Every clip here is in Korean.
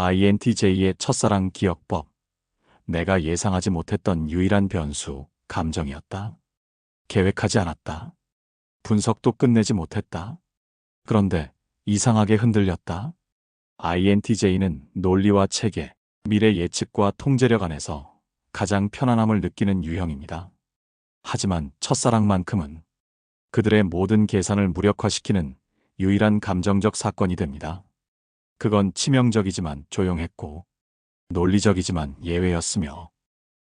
INTJ의 첫사랑 기억법. 내가 예상하지 못했던 유일한 변수, 감정이었다. 계획하지 않았다. 분석도 끝내지 못했다. 그런데 이상하게 흔들렸다. INTJ는 논리와 체계, 미래 예측과 통제력 안에서 가장 편안함을 느끼는 유형입니다. 하지만 첫사랑만큼은 그들의 모든 계산을 무력화시키는 유일한 감정적 사건이 됩니다. 그건 치명적이지만 조용했고 논리적이지만 예외였으며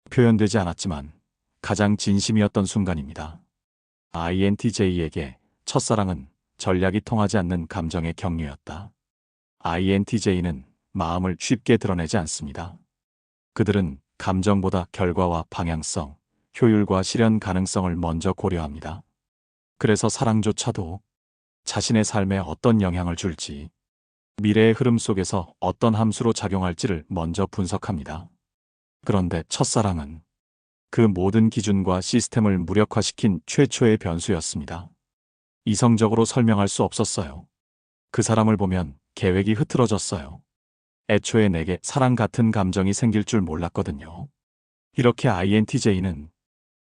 표현되지 않았지만 가장 진심이었던 순간입니다. INTJ에게 첫사랑은 전략이 통하지 않는 감정의 경류였다. INTJ는 마음을 쉽게 드러내지 않습니다. 그들은 감정보다 결과와 방향성, 효율과 실현 가능성을 먼저 고려합니다. 그래서 사랑조차도 자신의 삶에 어떤 영향을 줄지, 미래의 흐름 속에서 어떤 함수로 작용할지를 먼저 분석합니다. 그런데 첫사랑은 그 모든 기준과 시스템을 무력화시킨 최초의 변수였습니다. 이성적으로 설명할 수 없었어요. 그 사람을 보면 계획이 흐트러졌어요. 애초에 내게 사랑 같은 감정이 생길 줄 몰랐거든요. 이렇게 INTJ는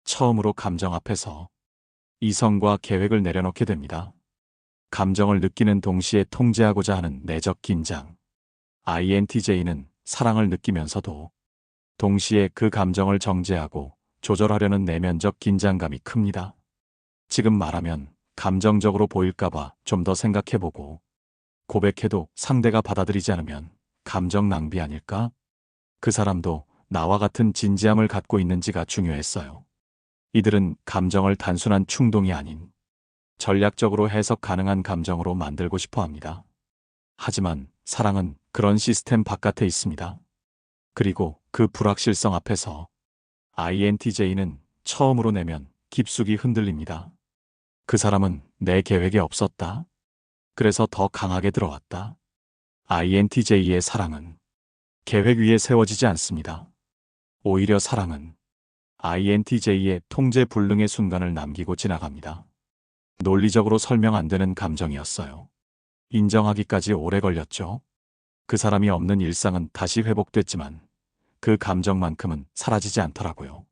처음으로 감정 앞에서 이성과 계획을 내려놓게 됩니다. 감정을 느끼는 동시에 통제하고자 하는 내적 긴장. INTJ는 사랑을 느끼면서도 동시에 그 감정을 정제하고 조절하려는 내면적 긴장감이 큽니다. 지금 말하면 감정적으로 보일까봐 좀 더 생각해보고, 고백해도 상대가 받아들이지 않으면 감정 낭비 아닐까? 그 사람도 나와 같은 진지함을 갖고 있는지가 중요했어요. 이들은 감정을 단순한 충동이 아닌 전략적으로 해석 가능한 감정으로 만들고 싶어 합니다. 하지만 사랑은 그런 시스템 바깥에 있습니다. 그리고 그 불확실성 앞에서 INTJ는 처음으로 내면 깊숙이 흔들립니다. 그 사람은 내 계획에 없었다. 그래서 더 강하게 들어왔다. INTJ의 사랑은 계획 위에 세워지지 않습니다. 오히려 사랑은 INTJ의 통제 불능의 순간을 남기고 지나갑니다. 논리적으로 설명 안 되는 감정이었어요. 인정하기까지 오래 걸렸죠. 그 사람이 없는 일상은 다시 회복됐지만 그 감정만큼은 사라지지 않더라고요.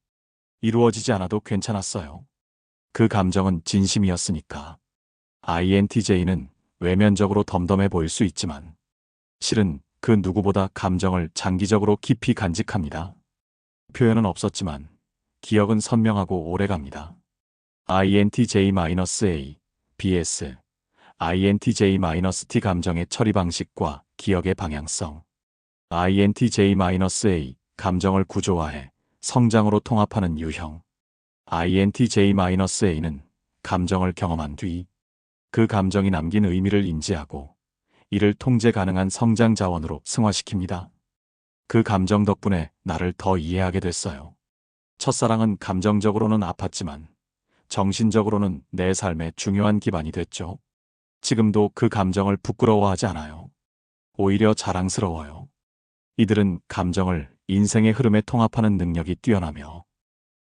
이루어지지 않아도 괜찮았어요. 그 감정은 진심이었으니까. INTJ는 외면적으로 덤덤해 보일 수 있지만 실은 그 누구보다 감정을 장기적으로 깊이 간직합니다. 표현은 없었지만 기억은 선명하고 오래갑니다. INTJ-A, BS, INTJ-T 감정의 처리 방식과 기억의 방향성. INTJ-A, 감정을 구조화해 성장으로 통합하는 유형. INTJ-A는 감정을 경험한 뒤 그 감정이 남긴 의미를 인지하고 이를 통제 가능한 성장 자원으로 승화시킵니다. 그 감정 덕분에 나를 더 이해하게 됐어요. 첫사랑은 감정적으로는 아팠지만 정신적으로는 내 삶의 중요한 기반이 됐죠. 지금도 그 감정을 부끄러워하지 않아요. 오히려 자랑스러워요. 이들은 감정을 인생의 흐름에 통합하는 능력이 뛰어나며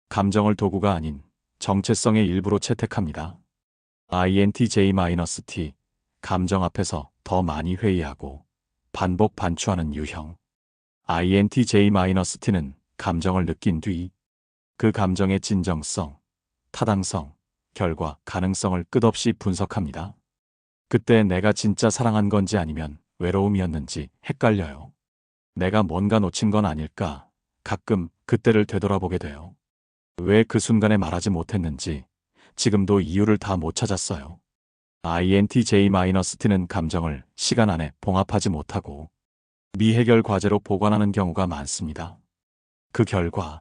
감정을 도구가 아닌 정체성의 일부로 채택합니다. INTJ-T, 감정 앞에서 더 많이 회의하고 반복 반추하는 유형. INTJ-T는 감정을 느낀 뒤 그 감정의 진정성, 타당성, 결과, 가능성을 끝없이 분석합니다. 그때 내가 진짜 사랑한 건지 아니면 외로움이었는지 헷갈려요. 내가 뭔가 놓친 건 아닐까? 가끔 그때를 되돌아보게 돼요. 왜 그 순간에 말하지 못했는지 지금도 이유를 다 못 찾았어요. INTJ-T는 감정을 시간 안에 봉합하지 못하고 미해결 과제로 보관하는 경우가 많습니다. 그 결과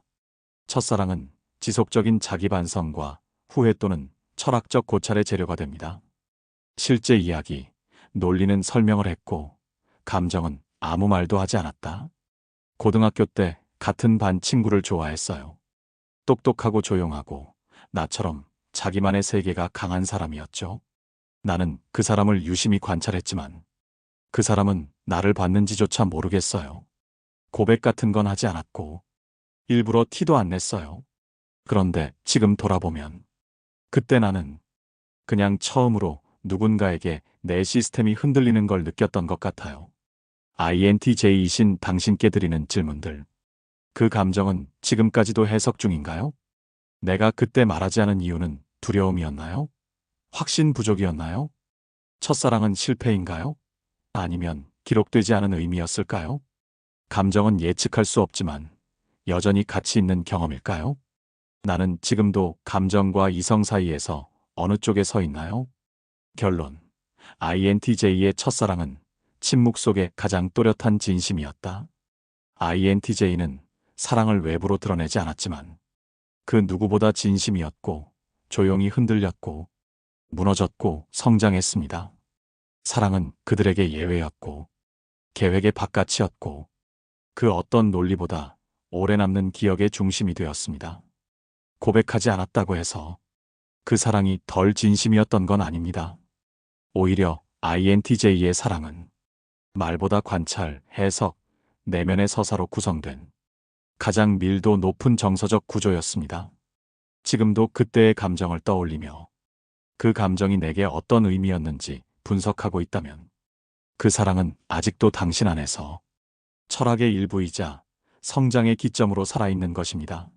첫사랑은 지속적인 자기 반성과 후회 또는 철학적 고찰의 재료가 됩니다. 실제 이야기, 논리는 설명을 했고 감정은 아무 말도 하지 않았다. 고등학교 때 같은 반 친구를 좋아했어요. 똑똑하고 조용하고 나처럼 자기만의 세계가 강한 사람이었죠. 나는 그 사람을 유심히 관찰했지만 그 사람은 나를 봤는지조차 모르겠어요. 고백 같은 건 하지 않았고 일부러 티도 안 냈어요. 그런데 지금 돌아보면 그때 나는 그냥 처음으로 누군가에게 내 시스템이 흔들리는 걸 느꼈던 것 같아요. INTJ이신 당신께 드리는 질문들. 그 감정은 지금까지도 해석 중인가요? 내가 그때 말하지 않은 이유는 두려움이었나요? 확신 부족이었나요? 첫사랑은 실패인가요? 아니면 기록되지 않은 의미였을까요? 감정은 예측할 수 없지만 여전히 가치 있는 경험일까요? 나는 지금도 감정과 이성 사이에서 어느 쪽에 서 있나요? 결론. INTJ의 첫사랑은 침묵 속에 가장 또렷한 진심이었다. INTJ는 사랑을 외부로 드러내지 않았지만 그 누구보다 진심이었고 조용히 흔들렸고 무너졌고 성장했습니다. 사랑은 그들에게 예외였고 계획의 바깥이었고 그 어떤 논리보다 오래 남는 기억의 중심이 되었습니다. 고백하지 않았다고 해서 그 사랑이 덜 진심이었던 건 아닙니다. 오히려 INTJ의 사랑은 말보다 관찰, 해석, 내면의 서사로 구성된 가장 밀도 높은 정서적 구조였습니다. 지금도 그때의 감정을 떠올리며 그 감정이 내게 어떤 의미였는지 분석하고 있다면 그 사랑은 아직도 당신 안에서 철학의 일부이자 성장의 기점으로 살아있는 것입니다.